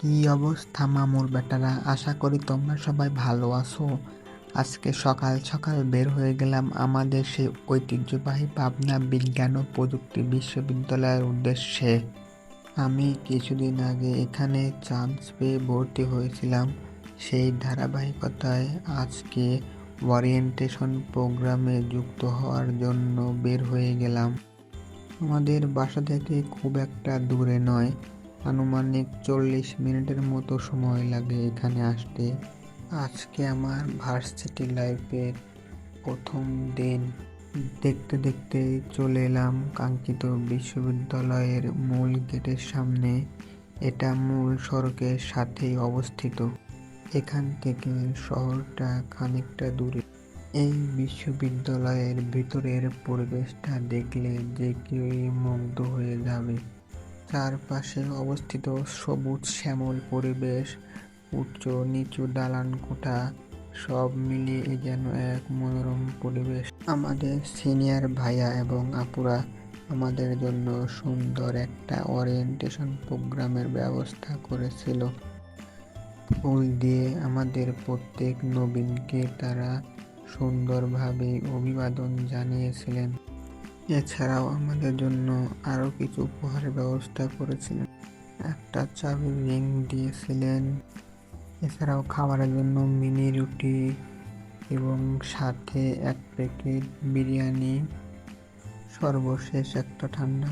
কি অবস্থা মামুর বেটারা, আশা করি তোমরা সবাই ভালো আছো। আজকে সকাল সকাল বের হয়ে গেলাম আমাদের সেই ঐতিহ্যবাহী পাবনা বিজ্ঞান ও প্রযুক্তি বিশ্ববিদ্যালয়ের উদ্দেশ্যে। আমি কিছুদিন আগে এখানে চান্স পেয়ে ভর্তি হয়েছিলাম, সেই ধারাবাহিকতায় আজকে ওরিয়েন্টেশন প্রোগ্রামে যুক্ত হওয়ার জন্য বের হয়ে গেলাম। আমাদের বাসা থেকে খুব একটা দূরে নয়, আনুমানিক 40 মিনিটের মতো সময় লাগে এখানে আসতে। আজকে আমার ভার্সিটি লাইফের প্রথম দিন। দেখতে দেখতে চলে এলাম কাঙ্ক্ষিত বিশ্ববিদ্যালয়ের মূল গেটের সামনে। এটা মূল সড়কের সাথেই অবস্থিত। এখান থেকে শহরটা খানিকটা দূরে। এই বিশ্ববিদ্যালয়ের ভিতরের পরিবেশটা দেখলে যে কেউই মুগ্ধ হয়ে যাবে। চারপাশে অবস্থিত সবুজ শ্যামল পরিবেশ, উচ্চ নিচু দালান কোঠা, সব মিলিয়ে যেন এক মনোরম পরিবেশ। আমাদের সিনিয়র ভাইয়া এবং আপুরা আমাদের জন্য সুন্দর একটা ওরিয়েন্টেশন প্রোগ্রামের ব্যবস্থা করেছিল। ফুল দিয়ে আমাদের প্রত্যেক নবীনকে তারা সুন্দরভাবে অভিবাদন জানিয়েছিলেন। এছাড়াও আমাদের জন্য আরও কিছু উপহারের ব্যবস্থা করেছিলেন। একটা চাবির রিং দিয়েছিলেন। এছাড়াও খাবারের জন্য মিনি রুটি এবং সাথে এক প্যাকেট বিরিয়ানি, সর্বশেষ একটা ঠান্ডা।